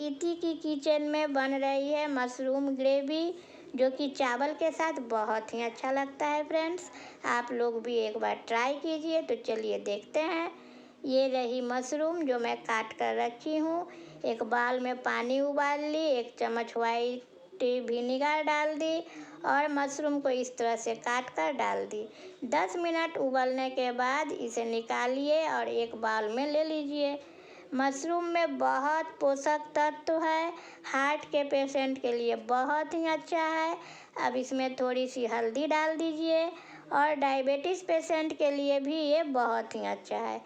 इति की किचन में बन रही है मशरूम ग्रेवी, जो कि चावल के साथ बहुत ही अच्छा लगता है। फ्रेंड्स, आप लोग भी एक बार ट्राई कीजिए। तो चलिए देखते हैं। ये रही मशरूम जो मैं काट कर रखी हूँ। एक बाल में पानी उबाल ली, 1 चम्मच वाइट विनीगर डाल दी और मशरूम को इस तरह से काट कर डाल दी। 10 मिनट उबलने के बाद इसे निकालिए और एक बाउल में ले लीजिए। मशरूम में बहुत पोषक तत्व है, हार्ट के पेशेंट के लिए बहुत ही अच्छा है। अब इसमें थोड़ी सी हल्दी डाल दीजिए और डायबिटीज़ पेशेंट के लिए भी ये बहुत ही अच्छा है।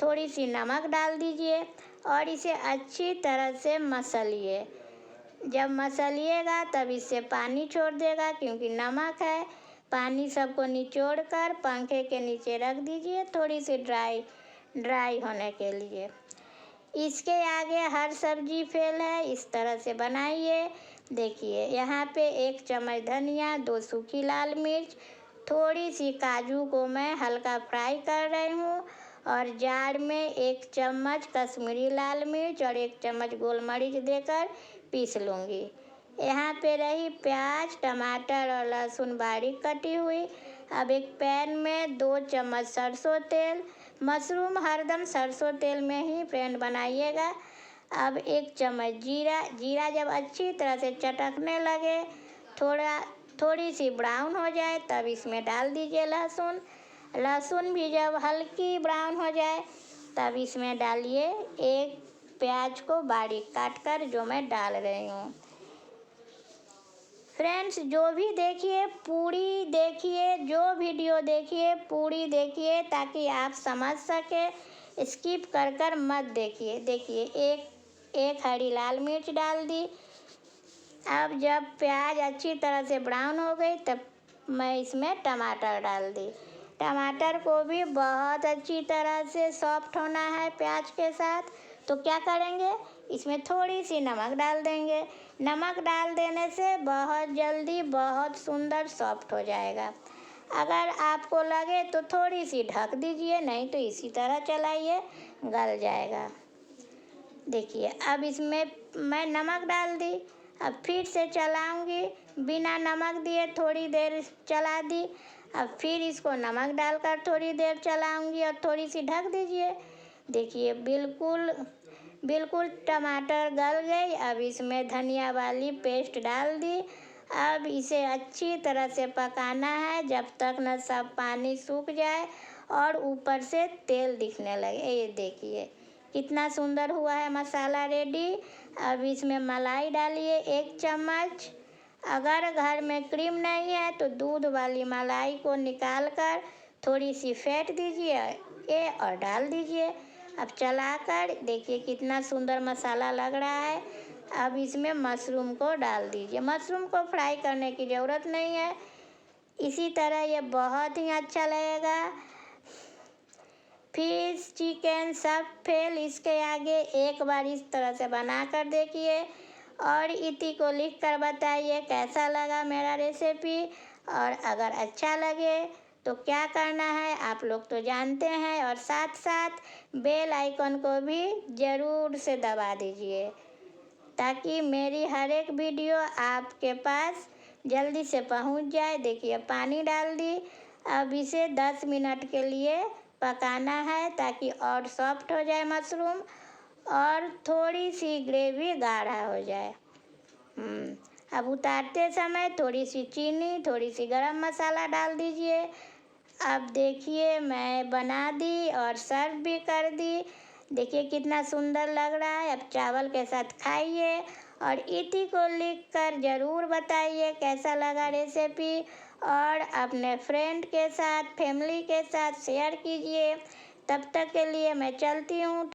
थोड़ी सी नमक डाल दीजिए और इसे अच्छी तरह से मसलिए। जब मसलिएगा तब इससे पानी छोड़ देगा, क्योंकि नमक है। पानी सबको निचोड़ कर पंखे के नीचे रख दीजिए, थोड़ी सी ड्राई होने के लिए। इसके आगे हर सब्जी फेल है, इस तरह से बनाइए। देखिए यहाँ पे 1 चम्मच धनिया, 2 सूखी लाल मिर्च, थोड़ी सी काजू को मैं हल्का फ्राई कर रही हूँ और जार में 1 चम्मच कश्मीरी लाल मिर्च और 1 चम्मच गोल मरीच देकर पीस लूँगी। यहाँ पे रही प्याज, टमाटर और लहसुन बारीक कटी हुई। अब एक पैन में 2 चम्मच सरसों तेल, मशरूम हरदम सरसों तेल में ही फ्रेंड बनाइएगा। अब 1 चम्मच जीरा जब अच्छी तरह से चटकने लगे, थोड़ी सी ब्राउन हो जाए, तब इसमें डाल दीजिए लहसुन भी जब हल्की ब्राउन हो जाए, तब इसमें डालिए 1 प्याज को बारीक काट कर, जो मैं डाल रही हूँ। फ्रेंड्स, जो भी देखिए पूरी देखिए, जो वीडियो देखिए पूरी देखिए, ताकि आप समझ सके। स्किप कर मत देखिए। देखिए एक हरी लाल मिर्च डाल दी। अब जब प्याज अच्छी तरह से ब्राउन हो गई, तब मैं इसमें टमाटर डाल दी। टमाटर को भी बहुत अच्छी तरह से सॉफ्ट होना है प्याज के साथ। तो क्या करेंगे, इसमें थोड़ी सी नमक डाल देंगे। नमक डाल देने से बहुत जल्दी बहुत सुंदर सॉफ्ट हो जाएगा। अगर आपको लगे तो थोड़ी सी ढक दीजिए, नहीं तो इसी तरह चलाइए, गल जाएगा। देखिए अब इसमें मैं नमक डाल दी। अब फिर से चलाऊंगी, बिना नमक दिए थोड़ी देर चला दी। अब फिर इसको नमक डालकर थोड़ी देर चलाऊंगी और थोड़ी सी ढक दीजिए। देखिए बिल्कुल टमाटर गल गई। अब इसमें धनिया वाली पेस्ट डाल दी। अब इसे अच्छी तरह से पकाना है, जब तक न सब पानी सूख जाए और ऊपर से तेल दिखने लगे। ये देखिए कितना सुंदर हुआ है मसाला रेडी। अब इसमें मलाई डालिए 1 चम्मच। अगर घर में क्रीम नहीं है तो दूध वाली मलाई को निकाल कर थोड़ी सी फेंट दीजिए और डाल दीजिए। अब चलाकर देखिए कितना सुंदर मसाला लग रहा है। अब इसमें मशरूम को डाल दीजिए। मशरूम को फ्राई करने की ज़रूरत नहीं है, इसी तरह ये बहुत ही अच्छा लगेगा। फिश, चिकन सब फेल, इसके आगे एक बार इस तरह से बना कर देखिए और इति को लिख कर बताइए कैसा लगा मेरा रेसिपी। और अगर अच्छा लगे तो क्या करना है आप लोग तो जानते हैं, और साथ साथ बेल आइकन को भी ज़रूर से दबा दीजिए, ताकि मेरी हर एक वीडियो आपके पास जल्दी से पहुंच जाए। देखिए पानी डाल दी। अब इसे 10 मिनट के लिए पकाना है, ताकि और सॉफ्ट हो जाए मशरूम और थोड़ी सी ग्रेवी गाढ़ा हो जाए। अब उतारते समय थोड़ी सी चीनी, थोड़ी सी गरम मसाला डाल दीजिए। अब देखिए मैं बना दी और सर्व भी कर दी। देखिए कितना सुंदर लग रहा है। अब चावल के साथ खाइए और इति को लिखकर ज़रूर बताइए कैसा लगा रेसिपी, और अपने फ्रेंड के साथ, फैमिली के साथ शेयर कीजिए। तब तक के लिए मैं चलती हूँ।